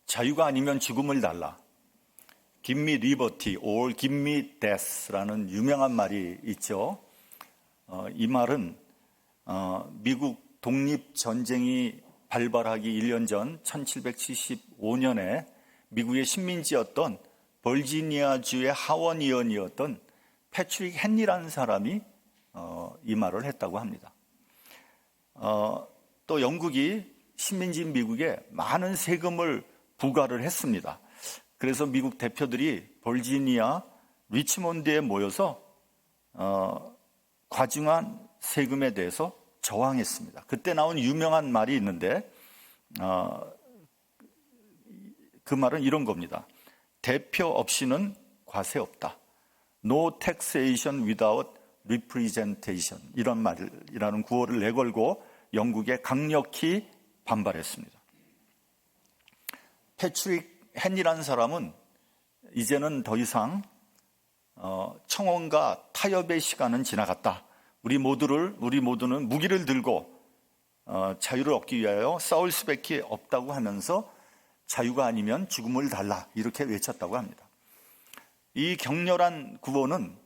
자유가 아니면 죽음을 달라. Give me liberty or give me death라는 유명한 말이 있죠. 이 말은 미국 독립전쟁이 발발하기 1년 전 1775년에 미국의 식민지였던 버지니아주의 하원의원이었던 패트릭 헨리라는 사람이 이 말을 했다고 합니다. 또 영국이 식민지인 미국에 많은 세금을 부과를 했습니다. 그래서 미국 대표들이 버지니아 리치몬드에 모여서 과중한 세금에 대해서 저항했습니다. 그때 나온 유명한 말이 있는데 그 말은 이런 겁니다. 대표 없이는 과세 없다. No taxation without representation. 이런 말이라는 구호를 내걸고 영국에 강력히 반발했습니다. 패트릭 헨리라는 사람은 이제는 더 이상 청원과 타협의 시간은 지나갔다. 우리 모두는 무기를 들고 자유를 얻기 위하여 싸울 수밖에 없다고 하면서 자유가 아니면 죽음을 달라 이렇게 외쳤다고 합니다. 이 격렬한 구호는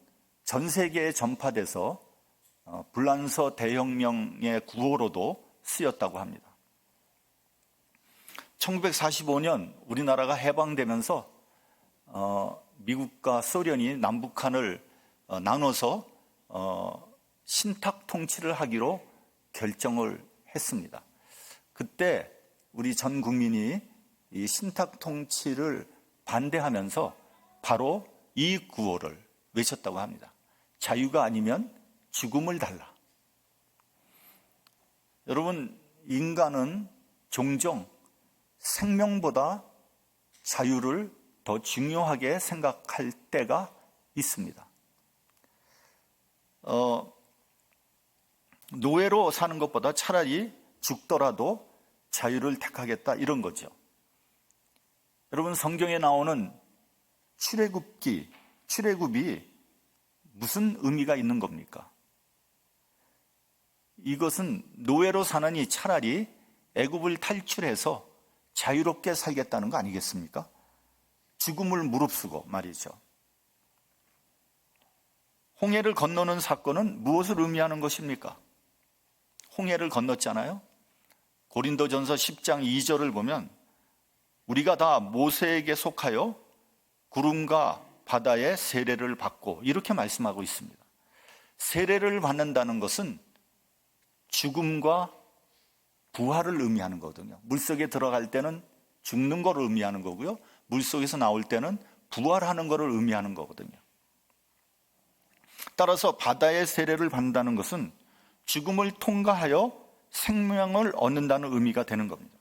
전 세계에 전파돼서 불란서 대혁명의 구호로도 쓰였다고 합니다. 1945년 우리나라가 해방되면서 미국과 소련이 남북한을 나눠서 신탁 통치를 하기로 결정을 했습니다. 그때 우리 전 국민이 이 신탁 통치를 반대하면서 바로 이 구호를 외쳤다고 합니다. 자유가 아니면 죽음을 달라. 여러분, 인간은 종종 생명보다 자유를 더 중요하게 생각할 때가 있습니다. 노예로 사는 것보다 차라리 죽더라도 자유를 택하겠다 이런 거죠. 여러분, 성경에 나오는 출애굽이 무슨 의미가 있는 겁니까? 이것은 노예로 사느니 차라리 애굽을 탈출해서 자유롭게 살겠다는 거 아니겠습니까? 죽음을 무릅쓰고 말이죠. 홍해를 건너는 사건은 무엇을 의미하는 것입니까? 홍해를 건넜잖아요. 고린도전서 10장 2절을 보면 우리가 다 모세에게 속하여 구름과 바다의 세례를 받고 이렇게 말씀하고 있습니다. 세례를 받는다는 것은 죽음과 부활을 의미하는 거거든요. 물속에 들어갈 때는 죽는 것을 의미하는 거고요. 물속에서 나올 때는 부활하는 것을 의미하는 거거든요. 따라서 바다의 세례를 받는다는 것은 죽음을 통과하여 생명을 얻는다는 의미가 되는 겁니다.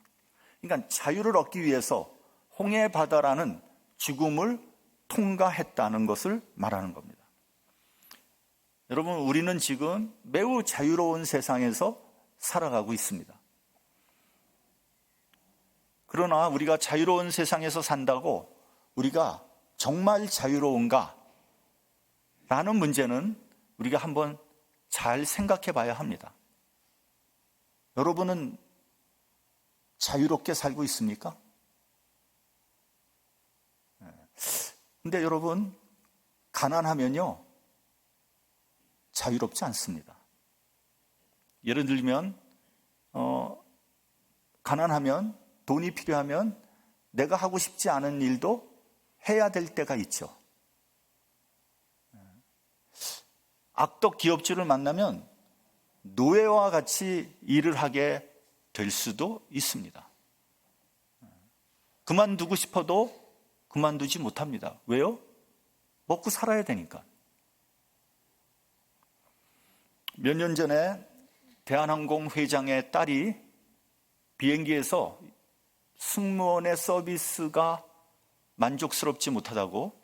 그러니까 자유를 얻기 위해서 홍해 바다라는 죽음을 통과했다는 것을 말하는 겁니다. 여러분, 우리는 지금 매우 자유로운 세상에서 살아가고 있습니다. 그러나 우리가 자유로운 세상에서 산다고 우리가 정말 자유로운가? 라는 문제는 우리가 한번 잘 생각해 봐야 합니다. 여러분은 자유롭게 살고 있습니까? 근데 여러분, 가난하면요, 자유롭지 않습니다. 예를 들면, 가난하면, 돈이 필요하면 내가 하고 싶지 않은 일도 해야 될 때가 있죠. 악덕 기업주를 만나면 노예와 같이 일을 하게 될 수도 있습니다. 그만두고 싶어도 그만두지 못합니다. 왜요? 먹고 살아야 되니까. 몇 년 전에 대한항공 회장의 딸이 비행기에서 승무원의 서비스가 만족스럽지 못하다고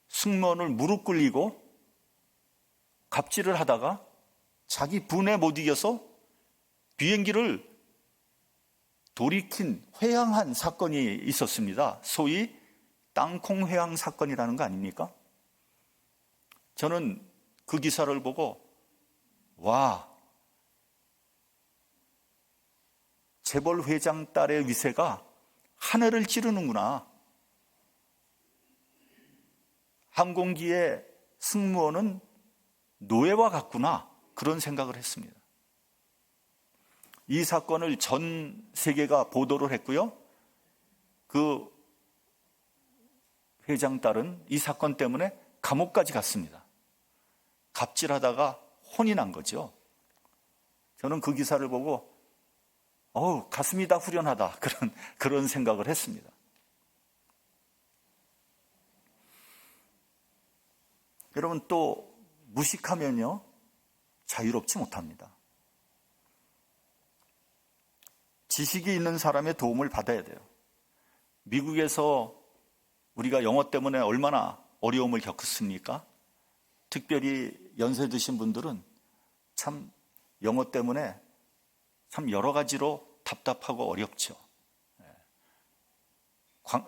승무원을 무릎 꿇리고 갑질을 하다가 자기 분에 못 이겨서 비행기를 돌이킨 회항한 사건이 있었습니다. 소위 땅콩 회항 사건이라는 거 아닙니까? 저는 그 기사를 보고 와, 재벌 회장 딸의 위세가 하늘을 찌르는구나. 항공기의 승무원은 노예와 같구나. 그런 생각을 했습니다. 이 사건을 전 세계가 보도를 했고요. 그 회장 딸은 이 사건 때문에 감옥까지 갔습니다. 갑질하다가 혼이 난 거죠. 저는 그 기사를 보고 가슴이 다 후련하다. 그런 생각을 했습니다. 여러분, 또 무식하면요 자유롭지 못합니다. 지식이 있는 사람의 도움을 받아야 돼요. 미국에서 우리가 영어 때문에 얼마나 어려움을 겪었습니까? 특별히 연세 드신 분들은 참 영어 때문에 참 여러 가지로 답답하고 어렵죠.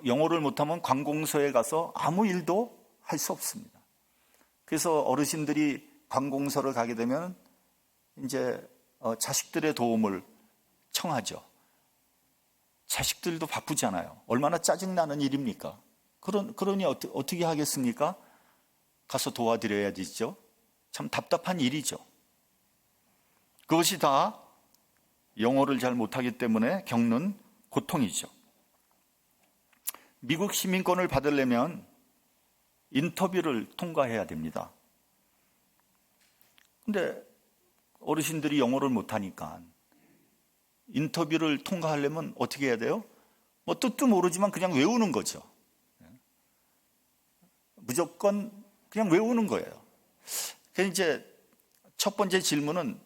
영어를 못하면 관공서에 가서 아무 일도 할 수 없습니다. 그래서 어르신들이 관공서를 가게 되면 이제 자식들의 도움을 청하죠. 자식들도 바쁘잖아요. 얼마나 짜증나는 일입니까? 그러니 어떻게 하겠습니까? 가서 도와드려야 되죠. 참 답답한 일이죠. 그것이 다 영어를 잘 못하기 때문에 겪는 고통이죠. 미국 시민권을 받으려면 인터뷰를 통과해야 됩니다. 근데 어르신들이 영어를 못하니까 인터뷰를 통과하려면 어떻게 해야 돼요? 뭐 뜻도 모르지만 그냥 외우는 거죠. 무조건 그냥 외우는 거예요. 그래서 이제 첫 번째 질문은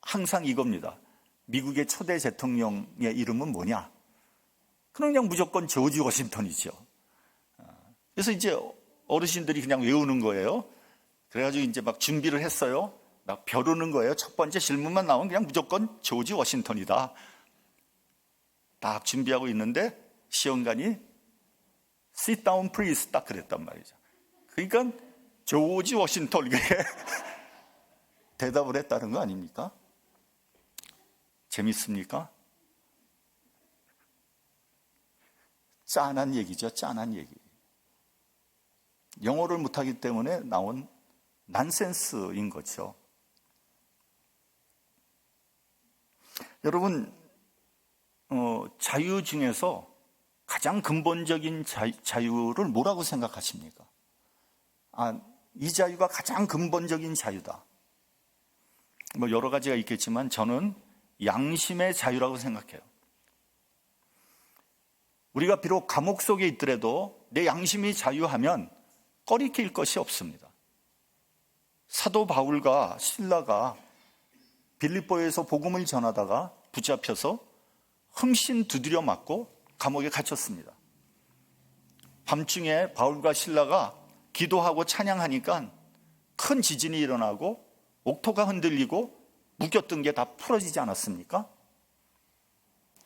항상 이겁니다. 미국의 초대 대통령의 이름은 뭐냐? 그냥 무조건 조지 워싱턴이죠. 그래서 이제 어르신들이 그냥 외우는 거예요. 그래가지고 이제 막 준비를 했어요. 막 벼르는 거예요. 첫 번째 질문만 나오면 그냥 무조건 조지 워싱턴이다. 딱 준비하고 있는데 시험관이 sit down please 딱 그랬단 말이죠. 그러니까 조지 워싱턴 이게 대답을 했다는 거 아닙니까? 재밌습니까? 짠한 얘기죠. 짠한 얘기. 영어를 못하기 때문에 나온 난센스인 거죠. 여러분, 자유 중에서 가장 근본적인 자유를 뭐라고 생각하십니까? 이 자유가 가장 근본적인 자유다. 뭐 여러 가지가 있겠지만 저는 양심의 자유라고 생각해요. 우리가 비록 감옥 속에 있더라도 내 양심이 자유하면 꺼리낄 것이 없습니다. 사도 바울과 실라가 빌립보에서 복음을 전하다가 붙잡혀서 흠씬 두드려 맞고 감옥에 갇혔습니다. 밤중에 바울과 실라가 기도하고 찬양하니까 큰 지진이 일어나고 옥토가 흔들리고 묶였던 게 다 풀어지지 않았습니까?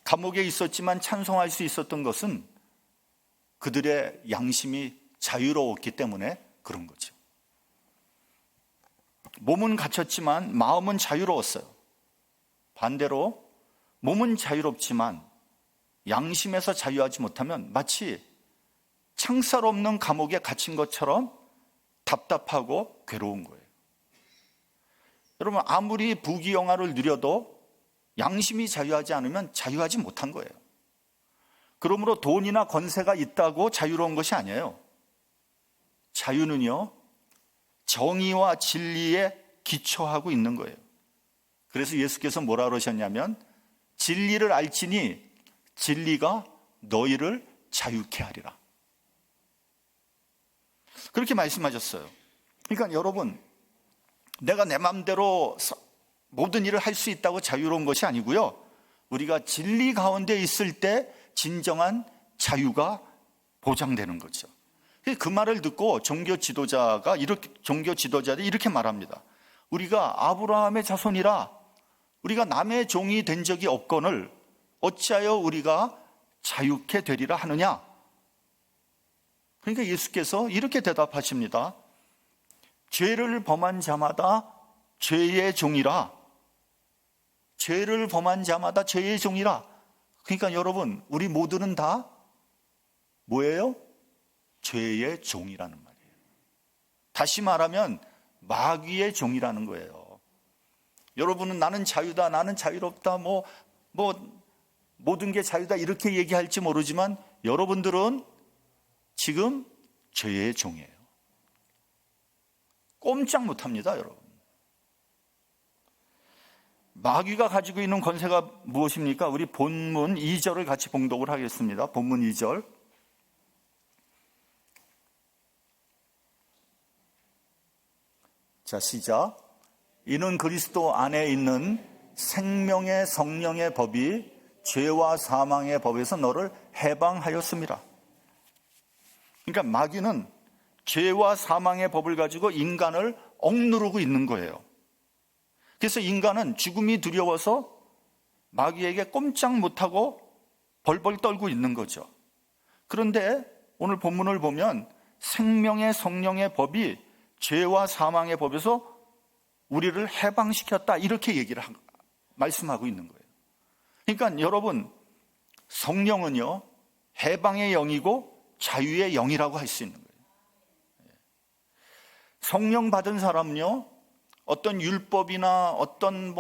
감옥에 있었지만 찬송할 수 있었던 것은 그들의 양심이 자유로웠기 때문에 그런 거죠. 몸은 갇혔지만 마음은 자유로웠어요. 반대로 몸은 자유롭지만 양심에서 자유하지 못하면 마치 창살 없는 감옥에 갇힌 것처럼 답답하고 괴로운 거예요. 여러분, 아무리 부귀영화를 누려도 양심이 자유하지 않으면 자유하지 못한 거예요. 그러므로 돈이나 권세가 있다고 자유로운 것이 아니에요. 자유는요, 정의와 진리에 기초하고 있는 거예요. 그래서 예수께서 뭐라 그러셨냐면 진리를 알지니 진리가 너희를 자유케 하리라. 그렇게 말씀하셨어요. 그러니까 여러분, 내가 내 마음대로 모든 일을 할 수 있다고 자유로운 것이 아니고요, 우리가 진리 가운데 있을 때 진정한 자유가 보장되는 거죠. 그 말을 듣고 종교 지도자들이 이렇게 말합니다. 우리가 아브라함의 자손이라 우리가 남의 종이 된 적이 없거늘 어찌하여 우리가 자유케 되리라 하느냐? 그러니까 예수께서 이렇게 대답하십니다. 죄를 범한 자마다 죄의 종이라. 죄를 범한 자마다 죄의 종이라. 그러니까 여러분, 우리 모두는 다 뭐예요? 죄의 종이라는 말이에요. 다시 말하면 마귀의 종이라는 거예요. 여러분은 나는 자유다, 나는 자유롭다, 모든 게 자유다 이렇게 얘기할지 모르지만 여러분들은 지금 죄의 종이에요. 꼼짝 못합니다, 여러분. 마귀가 가지고 있는 권세가 무엇입니까? 우리 본문 2절을 같이 봉독을 하겠습니다. 본문 2절. 자, 시작. 이는 그리스도 안에 있는 생명의 성령의 법이 죄와 사망의 법에서 너를 해방하였습니다. 그러니까 마귀는 죄와 사망의 법을 가지고 인간을 억누르고 있는 거예요. 그래서 인간은 죽음이 두려워서 마귀에게 꼼짝 못하고 벌벌 떨고 있는 거죠. 그런데 오늘 본문을 보면 생명의 성령의 법이 죄와 사망의 법에서 우리를 해방시켰다 이렇게 말씀하고 있는 거예요. 그러니까 여러분, 성령은요 해방의 영이고 자유의 영이라고 할 수 있는 거예요. 성령 받은 사람은요 어떤 율법이나 어떤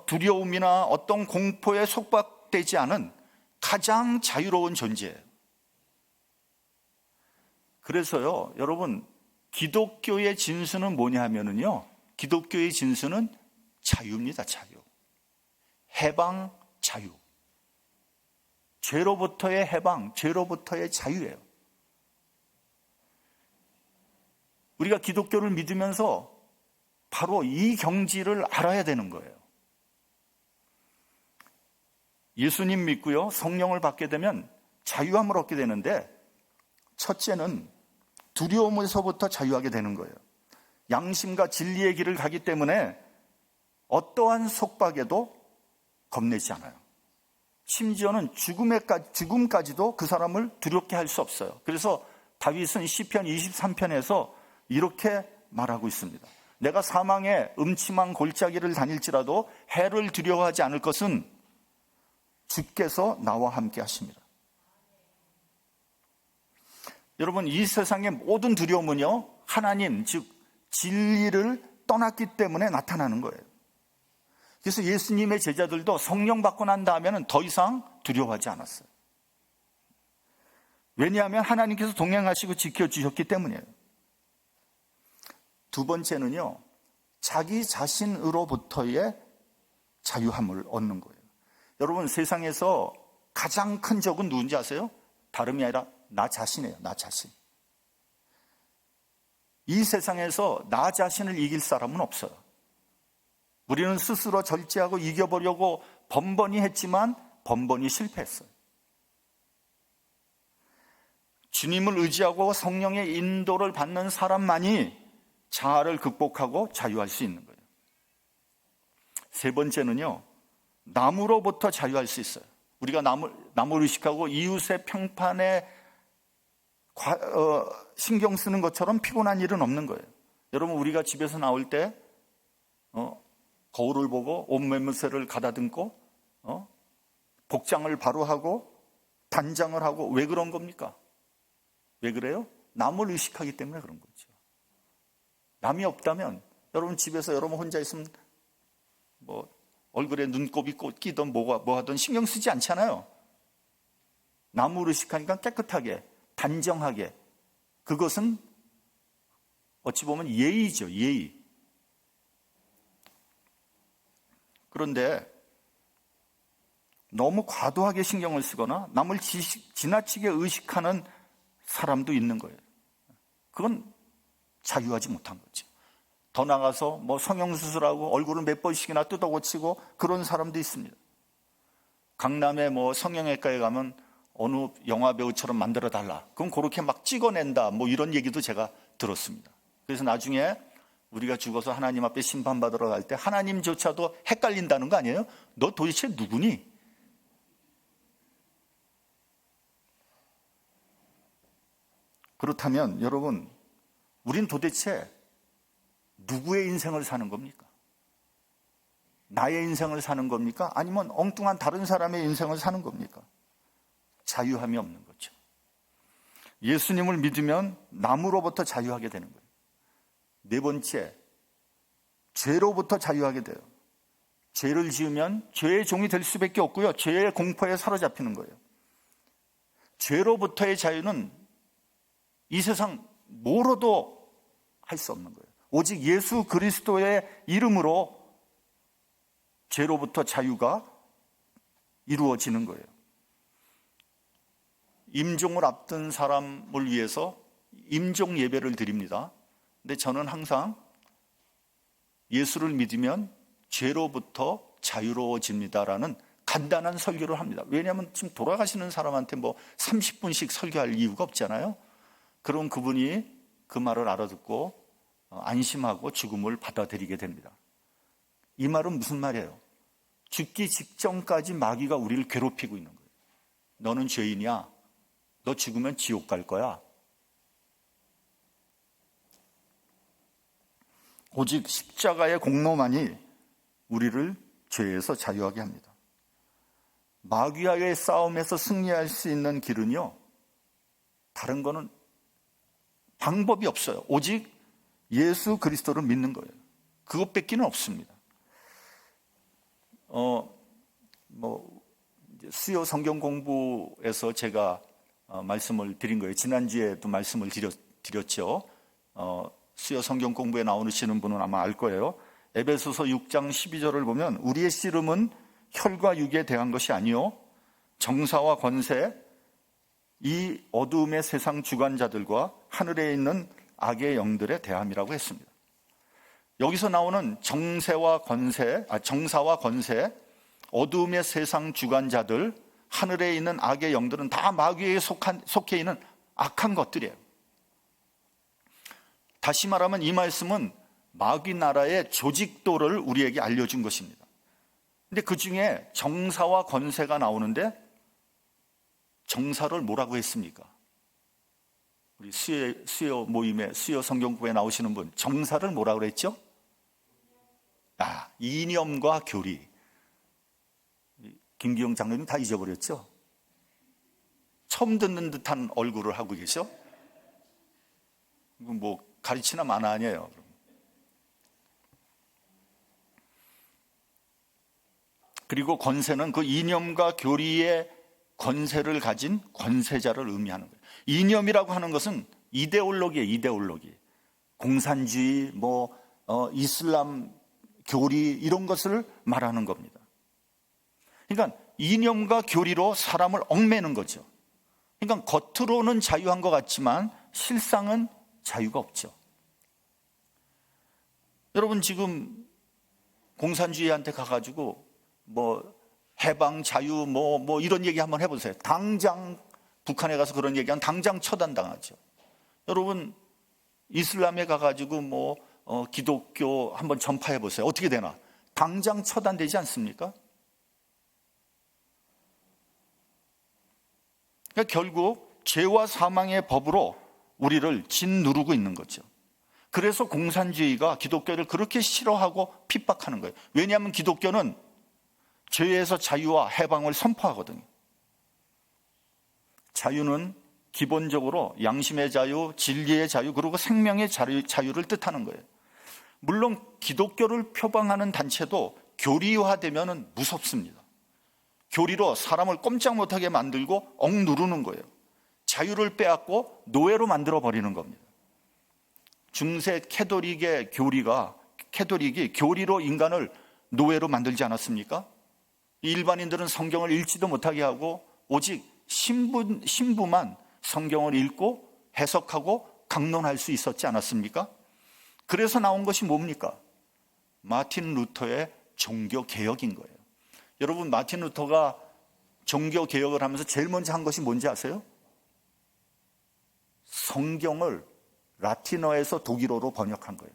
두려움이나 어떤 공포에 속박되지 않은 가장 자유로운 존재예요. 그래서요 여러분, 기독교의 진수는 뭐냐 하면은요, 기독교의 진수는 자유입니다. 자유. 해방, 자유. 죄로부터의 해방, 죄로부터의 자유예요. 우리가 기독교를 믿으면서 바로 이 경지를 알아야 되는 거예요. 예수님 믿고요, 성령을 받게 되면 자유함을 얻게 되는데, 첫째는 두려움에서부터 자유하게 되는 거예요. 양심과 진리의 길을 가기 때문에 어떠한 속박에도 겁내지 않아요. 심지어는 죽음까지도 그 사람을 두렵게 할 수 없어요. 그래서 다윗은 시편 23편에서 이렇게 말하고 있습니다. 내가 사망의 음침한 골짜기를 다닐지라도 해를 두려워하지 않을 것은 주께서 나와 함께 하십니다. 여러분, 이 세상의 모든 두려움은요 하나님, 즉 진리를 떠났기 때문에 나타나는 거예요. 그래서 예수님의 제자들도 성령 받고 난 다음에는 더 이상 두려워하지 않았어요. 왜냐하면 하나님께서 동행하시고 지켜주셨기 때문이에요. 두 번째는요, 자기 자신으로부터의 자유함을 얻는 거예요. 여러분, 세상에서 가장 큰 적은 누군지 아세요? 다름이 아니라 나 자신이에요. 나 자신. 이 세상에서 나 자신을 이길 사람은 없어요. 우리는 스스로 절제하고 이겨보려고 번번이 했지만 번번이 실패했어요. 주님을 의지하고 성령의 인도를 받는 사람만이 자아를 극복하고 자유할 수 있는 거예요. 세 번째는요, 남으로부터 자유할 수 있어요. 우리가 남을 의식하고 이웃의 평판에 신경 쓰는 것처럼 피곤한 일은 없는 거예요. 여러분, 우리가 집에서 나올 때 거울을 보고 옷매무새를 가다듬고 복장을 바로 하고 단장을 하고 왜 그런 겁니까? 왜 그래요? 남을 의식하기 때문에 그런 거죠. 남이 없다면 여러분 집에서 여러분 혼자 있으면 얼굴에 눈곱이 끼든 뭐 하든 신경 쓰지 않잖아요. 남을 의식하니까 깨끗하게 단정하게, 그것은 어찌 보면 예의죠. 예의. 그런데 너무 과도하게 신경을 쓰거나 남을 지나치게 의식하는 사람도 있는 거예요. 그건 자유하지 못한 거죠. 더 나가서 성형수술하고 얼굴을 몇 번씩이나 뜯어고치고 그런 사람도 있습니다. 강남의 성형외과에 가면 어느 영화배우처럼 만들어달라. 그럼 그렇게 막 찍어낸다. 이런 얘기도 제가 들었습니다. 그래서 나중에 우리가 죽어서 하나님 앞에 심판받으러 갈 때 하나님조차도 헷갈린다는 거 아니에요? 너 도대체 누구니? 그렇다면 여러분, 우린 도대체 누구의 인생을 사는 겁니까? 나의 인생을 사는 겁니까? 아니면 엉뚱한 다른 사람의 인생을 사는 겁니까? 자유함이 없는 거죠. 예수님을 믿으면 남으로부터 자유하게 되는 거예요. 네 번째, 죄로부터 자유하게 돼요. 죄를 지으면 죄의 종이 될 수밖에 없고요. 죄의 공포에 사로잡히는 거예요. 죄로부터의 자유는 이 세상 뭐로도 할 수 없는 거예요. 오직 예수 그리스도의 이름으로 죄로부터 자유가 이루어지는 거예요. 임종을 앞둔 사람을 위해서 임종 예배를 드립니다. 근데 저는 항상 예수를 믿으면 죄로부터 자유로워집니다라는 간단한 설교를 합니다. 왜냐하면 지금 돌아가시는 사람한테 뭐 30분씩 설교할 이유가 없잖아요. 그럼 그분이 그 말을 알아듣고 안심하고 죽음을 받아들이게 됩니다. 이 말은 무슨 말이에요? 죽기 직전까지 마귀가 우리를 괴롭히고 있는 거예요. 너는 죄인이야. 너 죽으면 지옥 갈 거야. 오직 십자가의 공로만이 우리를 죄에서 자유하게 합니다. 마귀와의 싸움에서 승리할 수 있는 길은요, 다른 거는 방법이 없어요. 오직 예수 그리스도를 믿는 거예요. 그것밖에는 없습니다. 수요 성경 공부에서 제가 말씀을 드린 거예요. 지난주에도 말씀을 드렸죠. 수요 성경 공부에 나오시는 분은 아마 알 거예요. 에베소서 6장 12절을 보면 우리의 씨름은 혈과 육에 대한 것이 아니요 정사와 권세, 이 어두움의 세상 주관자들과 하늘에 있는 악의 영들에 대함이라고 했습니다. 여기서 나오는 정사와 권세, 어두움의 세상 주관자들, 하늘에 있는 악의 영들은 다 마귀에 속해 있는 악한 것들이에요. 다시 말하면 이 말씀은 마귀 나라의 조직도를 우리에게 알려준 것입니다. 근데 그 중에 정사와 권세가 나오는데 정사를 뭐라고 했습니까? 우리 수요 모임에, 수요 성경부에 나오시는 분, 정사를 뭐라고 그랬죠? 이념과 교리. 김기영 장로님 다 잊어버렸죠? 처음 듣는 듯한 얼굴을 하고 계셔? 이건 뭐 가르치나 마나 아니에요. 그리고 권세는 그 이념과 교리의 권세를 가진 권세자를 의미하는 거예요. 이념이라고 하는 것은 이데올로기예요, 이데올로기. 공산주의, 이슬람 교리 이런 것을 말하는 겁니다. 그러니까 이념과 교리로 사람을 얽매는 거죠. 그러니까 겉으로는 자유한 것 같지만 실상은 자유가 없죠. 여러분 지금 공산주의한테 가가지고 해방, 자유, 이런 얘기 한번 해보세요. 당장 북한에 가서 그런 얘기하면 당장 처단당하죠. 여러분 이슬람에 가가지고 기독교 한번 전파해보세요. 어떻게 되나? 당장 처단되지 않습니까? 그러니까 결국 죄와 사망의 법으로 우리를 짓누르고 있는 거죠. 그래서 공산주의가 기독교를 그렇게 싫어하고 핍박하는 거예요. 왜냐하면 기독교는 죄에서 자유와 해방을 선포하거든요. 자유는 기본적으로 양심의 자유, 진리의 자유, 그리고 생명의 자유를 뜻하는 거예요. 물론 기독교를 표방하는 단체도 교리화되면 무섭습니다. 교리로 사람을 꼼짝 못하게 만들고 억누르는 거예요. 자유를 빼앗고 노예로 만들어 버리는 겁니다. 중세 캐톨릭이 교리로 인간을 노예로 만들지 않았습니까? 일반인들은 성경을 읽지도 못하게 하고 오직 신부만 성경을 읽고 해석하고 강론할 수 있었지 않았습니까? 그래서 나온 것이 뭡니까? 마틴 루터의 종교개혁인 거예요. 여러분 마틴 루터가 종교개혁을 하면서 제일 먼저 한 것이 뭔지 아세요? 성경을 라틴어에서 독일어로 번역한 거예요.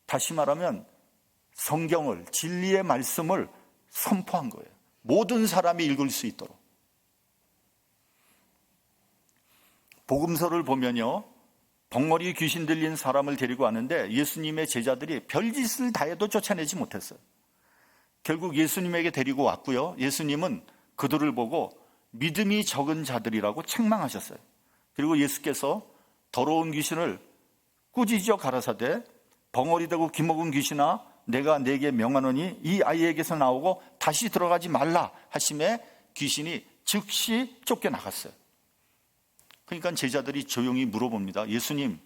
다시 말하면 성경을, 진리의 말씀을 선포한 거예요. 모든 사람이 읽을 수 있도록. 복음서를 보면요, 벙어리 귀신 들린 사람을 데리고 왔는데 예수님의 제자들이 별짓을 다 해도 쫓아내지 못했어요. 결국 예수님에게 데리고 왔고요. 예수님은 그들을 보고 믿음이 적은 자들이라고 책망하셨어요. 그리고 예수께서 더러운 귀신을 꾸짖어 가라사대 벙어리 되고 기먹은 귀신아 내가 네게 명하노니 이 아이에게서 나오고 다시 들어가지 말라 하심에 귀신이 즉시 쫓겨나갔어요. 그러니까 제자들이 조용히 물어봅니다. 예수님,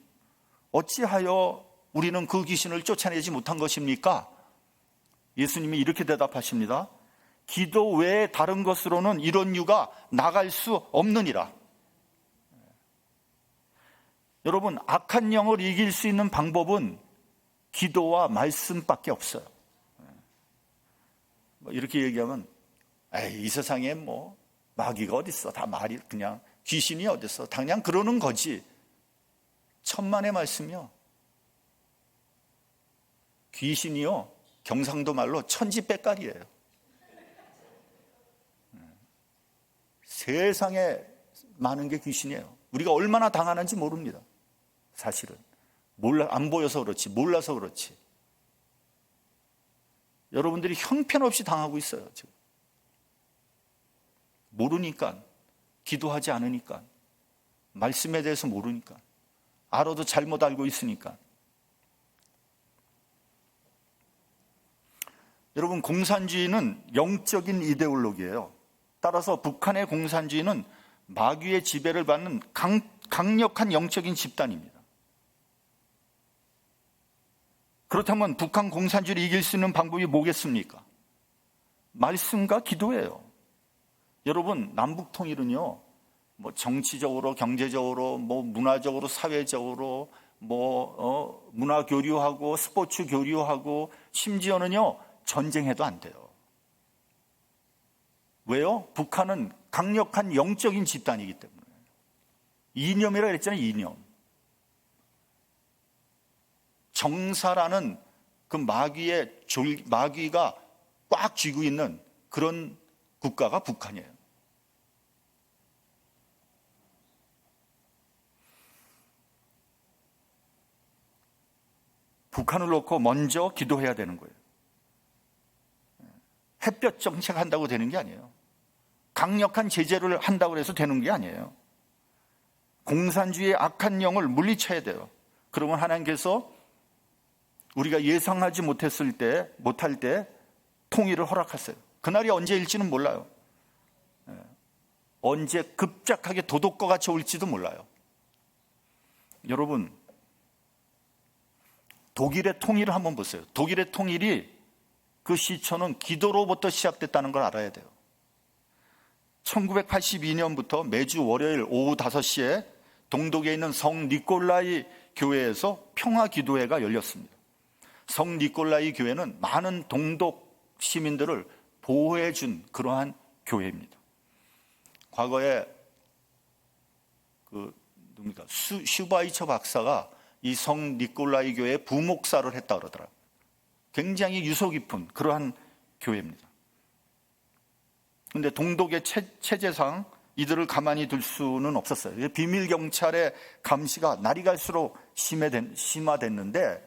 어찌하여 우리는 그 귀신을 쫓아내지 못한 것입니까? 예수님이 이렇게 대답하십니다. 기도 외에 다른 것으로는 이런 유가 나갈 수 없느니라. 여러분, 악한 영을 이길 수 있는 방법은 기도와 말씀밖에 없어요. 이렇게 얘기하면 에이, 이 세상에 뭐 마귀가 어딨어? 다 말이 그냥 귀신이 어딨어? 그냥 그러는 거지. 천만의 말씀이요. 귀신이요. 경상도 말로 천지빼깔이에요. 세상에 많은 게 귀신이에요. 우리가 얼마나 당하는지 모릅니다. 사실은. 안 보여서 그렇지, 몰라서 그렇지. 여러분들이 형편없이 당하고 있어요, 지금. 모르니까, 기도하지 않으니까, 말씀에 대해서 모르니까, 알아도 잘못 알고 있으니까. 여러분, 공산주의는 영적인 이데올로기예요. 따라서 북한의 공산주의는 마귀의 지배를 받는 강력한 영적인 집단입니다. 그렇다면 북한 공산주의를 이길 수 있는 방법이 뭐겠습니까? 말씀과 기도예요. 여러분, 남북 통일은요, 뭐 정치적으로, 경제적으로, 뭐 문화적으로, 사회적으로, 문화 교류하고 스포츠 교류하고 심지어는요 전쟁해도 안 돼요. 왜요? 북한은 강력한 영적인 집단이기 때문에. 이념이라고 그랬잖아요. 이념. 정사라는 그 마귀가 꽉 쥐고 있는 그런 국가가 북한이에요. 북한을 놓고 먼저 기도해야 되는 거예요. 햇볕 정책한다고 되는 게 아니에요. 강력한 제재를 한다고 해서 되는 게 아니에요. 공산주의의 악한 영을 물리쳐야 돼요. 그러면 하나님께서 우리가 예상하지 못할 때 통일을 허락하세요. 그날이 언제일지는 몰라요. 언제 급작하게 도둑과 같이 올지도 몰라요. 여러분, 독일의 통일을 한번 보세요. 독일의 통일이 그 시초는 기도로부터 시작됐다는 걸 알아야 돼요. 1982년부터 매주 월요일 오후 5시에 동독에 있는 성 니콜라이 교회에서 평화기도회가 열렸습니다. 성 니콜라이 교회는 많은 동독 시민들을 보호해 준 그러한 교회입니다. 과거에 슈바이처 박사가 이 성 니콜라이 교회의 부목사를 했다 그러더라고요. 굉장히 유서 깊은 그러한 교회입니다. 그런데 동독의 체제상 이들을 가만히 둘 수는 없었어요. 비밀 경찰의 감시가 날이 갈수록 심화됐는데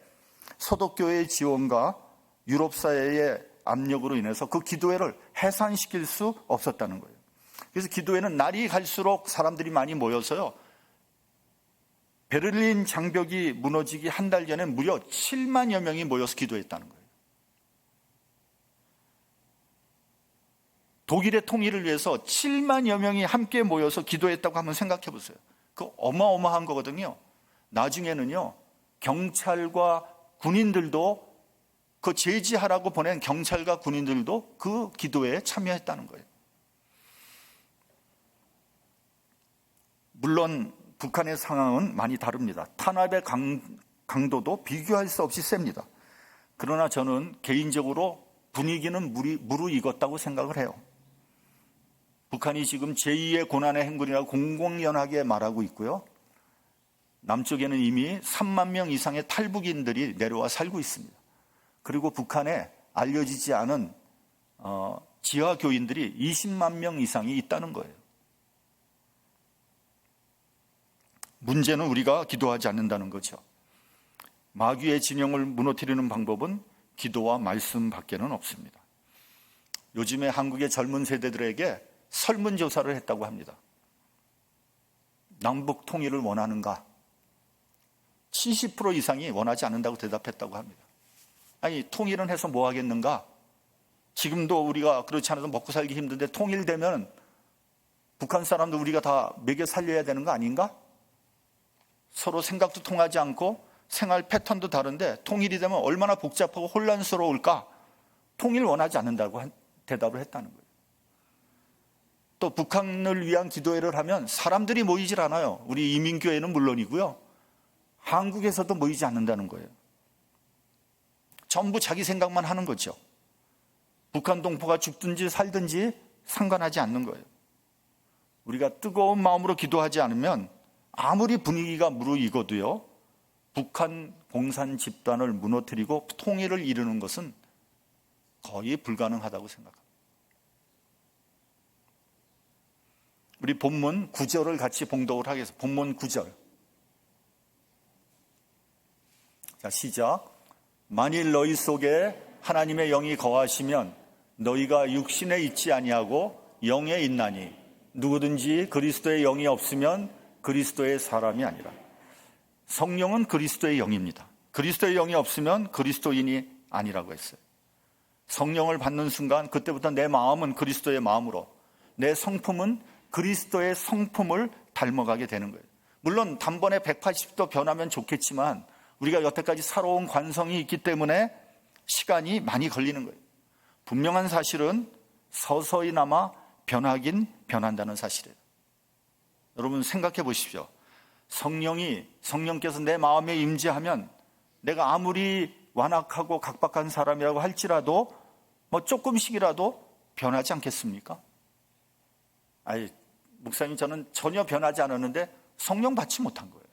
서독교회의 지원과 유럽 사회의 압력으로 인해서 그 기도회를 해산시킬 수 없었다는 거예요. 그래서 기도회는 날이 갈수록 사람들이 많이 모여서요. 베를린 장벽이 무너지기 한 달 전에 무려 7만여 명이 모여서 기도했다는 거예요. 독일의 통일을 위해서 7만여 명이 함께 모여서 기도했다고 한번 생각해 보세요. 그 어마어마한 거거든요. 나중에는요, 경찰과 군인들도 그 제지하라고 보낸 경찰과 군인들도 그 기도회에 참여했다는 거예요. 물론 북한의 상황은 많이 다릅니다. 탄압의 강도도 비교할 수 없이 셉니다. 그러나 저는 개인적으로 분위기는 무르익었다고 생각을 해요. 북한이 지금 제2의 고난의 행군이라고 공공연하게 말하고 있고요. 남쪽에는 이미 3만 명 이상의 탈북인들이 내려와 살고 있습니다. 그리고 북한에 알려지지 않은 지하교인들이 20만 명 이상이 있다는 거예요. 문제는 우리가 기도하지 않는다는 거죠. 마귀의 진영을 무너뜨리는 방법은 기도와 말씀 밖에는 없습니다. 요즘에 한국의 젊은 세대들에게 설문조사를 했다고 합니다. 남북 통일을 원하는가? 70% 이상이 원하지 않는다고 대답했다고 합니다. 아니, 통일은 해서 뭐 하겠는가? 지금도 우리가 그렇지 않아서 먹고 살기 힘든데 통일되면 북한 사람도 우리가 다 먹여 살려야 되는 거 아닌가? 서로 생각도 통하지 않고 생활 패턴도 다른데 통일이 되면 얼마나 복잡하고 혼란스러울까? 통일 원하지 않는다고 대답을 했다는 거예요. 또 북한을 위한 기도회를 하면 사람들이 모이질 않아요. 우리 이민교회는 물론이고요. 한국에서도 모이지 않는다는 거예요. 전부 자기 생각만 하는 거죠. 북한 동포가 죽든지 살든지 상관하지 않는 거예요. 우리가 뜨거운 마음으로 기도하지 않으면 아무리 분위기가 무르익어도요, 북한 공산 집단을 무너뜨리고 통일을 이루는 것은 거의 불가능하다고 생각합니다. 우리 본문 9절을 같이 봉독을 하겠습니다. 본문 9절. 자, 시작. 만일 너희 속에 하나님의 영이 거하시면 너희가 육신에 있지 아니하고 영에 있나니 누구든지 그리스도의 영이 없으면 그리스도의 사람이 아니라. 성령은 그리스도의 영입니다. 그리스도의 영이 없으면 그리스도인이 아니라고 했어요. 성령을 받는 순간 그때부터 내 마음은 그리스도의 마음으로, 내 성품은 그리스도의 성품을 닮아가게 되는 거예요. 물론 단번에 180도 변하면 좋겠지만 우리가 여태까지 살아온 관성이 있기 때문에 시간이 많이 걸리는 거예요. 분명한 사실은 서서히나마 변하긴 변한다는 사실이에요. 여러분 생각해 보십시오. 성령께서 내 마음에 임재하면 내가 아무리 완악하고 각박한 사람이라고 할지라도 뭐 조금씩이라도 변하지 않겠습니까? 아니, 목사님 저는 전혀 변하지 않았는데 성령 받지 못한 거예요.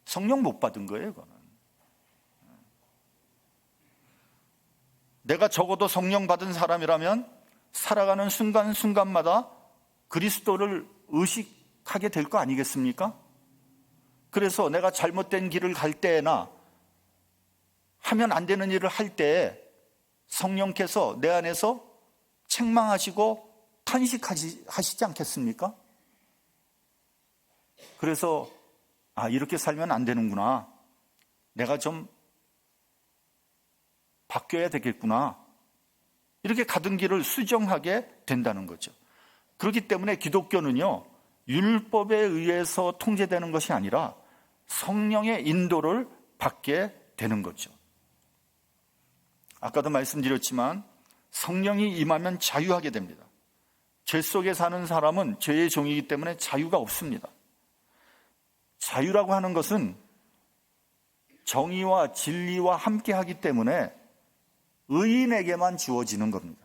성령 못 받은 거예요, 그거는. 내가 적어도 성령 받은 사람이라면 살아가는 순간순간마다 그리스도를 의식하게 될 거 아니겠습니까? 그래서 내가 잘못된 길을 갈 때나 하면 안 되는 일을 할 때 성령께서 내 안에서 책망하시고 탄식하시지 않겠습니까? 그래서 이렇게 살면 안 되는구나. 내가 좀 바뀌어야 되겠구나. 이렇게 가던 길을 수정하게 된다는 거죠. 그렇기 때문에 기독교는요, 율법에 의해서 통제되는 것이 아니라 성령의 인도를 받게 되는 거죠. 아까도 말씀드렸지만 성령이 임하면 자유하게 됩니다. 죄 속에 사는 사람은 죄의 종이기 때문에 자유가 없습니다. 자유라고 하는 것은 정의와 진리와 함께하기 때문에 의인에게만 주어지는 겁니다.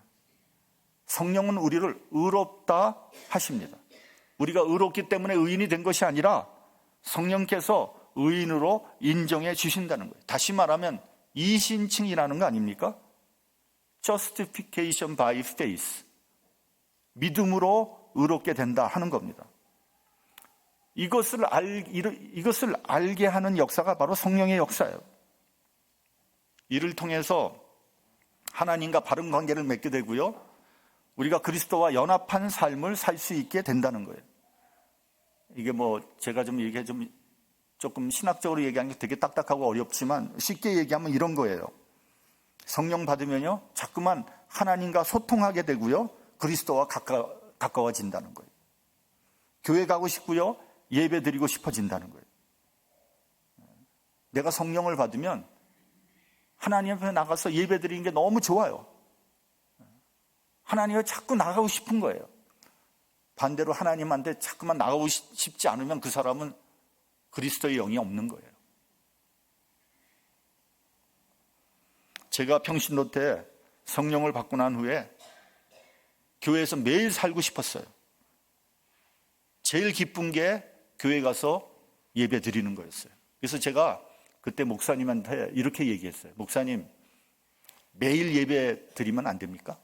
성령은 우리를 의롭다 하십니다. 우리가 의롭기 때문에 의인이 된 것이 아니라 성령께서 의인으로 인정해 주신다는 거예요. 다시 말하면 이신칭이라는 거 아닙니까? Justification by faith. 믿음으로 의롭게 된다 하는 겁니다. 이것을 알게 하는 역사가 바로 성령의 역사예요. 이를 통해서 하나님과 바른 관계를 맺게 되고요, 우리가 그리스도와 연합한 삶을 살 수 있게 된다는 거예요. 이게 제가 조금 신학적으로 얘기하는 게 되게 딱딱하고 어렵지만 쉽게 얘기하면 이런 거예요. 성령 받으면요, 자꾸만 하나님과 소통하게 되고요, 그리스도와 가까워진다는 거예요. 교회 가고 싶고요, 예배 드리고 싶어진다는 거예요. 내가 성령을 받으면 하나님 앞에 나가서 예배 드리는 게 너무 좋아요. 하나님을 자꾸 나가고 싶은 거예요. 반대로 하나님한테 자꾸만 나가고 싶지 않으면 그 사람은 그리스도의 영이 없는 거예요. 제가 평신도 때 성령을 받고 난 후에 교회에서 매일 살고 싶었어요. 제일 기쁜 게 교회 가서 예배 드리는 거였어요. 그래서 제가 그때 목사님한테 이렇게 얘기했어요. 목사님, 매일 예배 드리면 안 됩니까?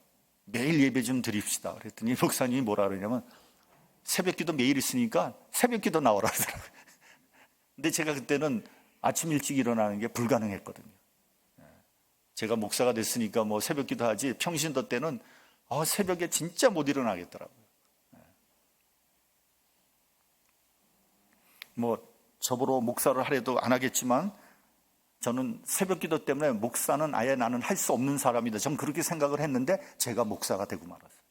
매일 예배 좀 드립시다. 그랬더니 목사님이 뭐라 그러냐면 새벽기도 매일 있으니까 새벽기도 나오라 그러더라고요. 근데 제가 그때는 아침 일찍 일어나는 게 불가능했거든요. 제가 목사가 됐으니까 뭐 새벽 기도하지 평신도 때는 새벽에 진짜 못 일어나겠더라고요. 뭐 저보러 목사를 하려도 안 하겠지만 저는 새벽 기도 때문에 목사는 아예 나는 할 수 없는 사람이다. 전 그렇게 생각을 했는데 제가 목사가 되고 말았어요.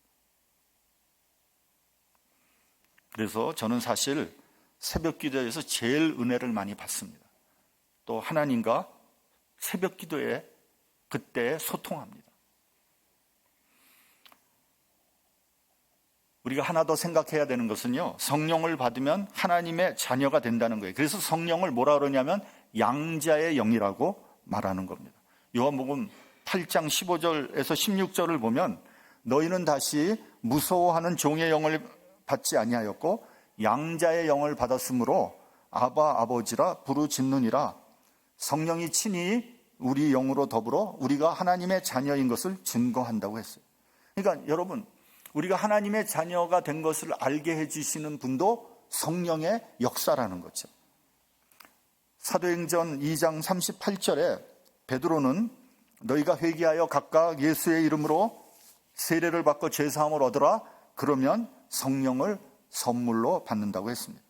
그래서 저는 사실 새벽 기도에서 제일 은혜를 많이 받습니다. 또 하나님과 새벽 기도에 그때 소통합니다. 우리가 하나 더 생각해야 되는 것은요, 성령을 받으면 하나님의 자녀가 된다는 거예요. 그래서 성령을 뭐라 그러냐면 양자의 영이라고 말하는 겁니다. 요한복음 8장 15절에서 16절을 보면 너희는 다시 무서워하는 종의 영을 받지 아니하였고 양자의 영을 받았으므로 아바 아버지라 부르짖느니라. 성령이 친히 우리 영으로 더불어 우리가 하나님의 자녀인 것을 증거한다고 했어요. 그러니까 여러분, 우리가 하나님의 자녀가 된 것을 알게 해주시는 분도 성령의 역사라는 거죠. 사도행전 2장 38절에 베드로는 너희가 회개하여 각각 예수의 이름으로 세례를 받고 죄사함을 얻으라. 그러면 성령을 선물로 받는다고 했습니다.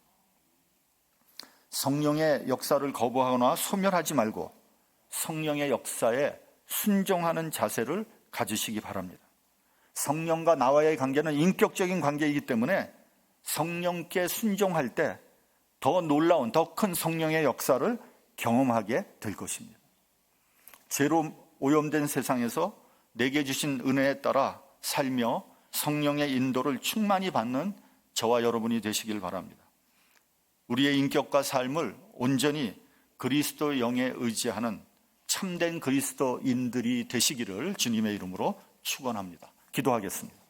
성령의 역사를 거부하거나 소멸하지 말고 성령의 역사에 순종하는 자세를 가지시기 바랍니다. 성령과 나와의 관계는 인격적인 관계이기 때문에 성령께 순종할 때 더 놀라운, 더 큰 성령의 역사를 경험하게 될 것입니다. 죄로 오염된 세상에서 내게 주신 은혜에 따라 살며 성령의 인도를 충만히 받는 저와 여러분이 되시길 바랍니다. 우리의 인격과 삶을 온전히 그리스도 영에 의지하는 참된 그리스도인들이 되시기를 주님의 이름으로 축원합니다. 기도하겠습니다.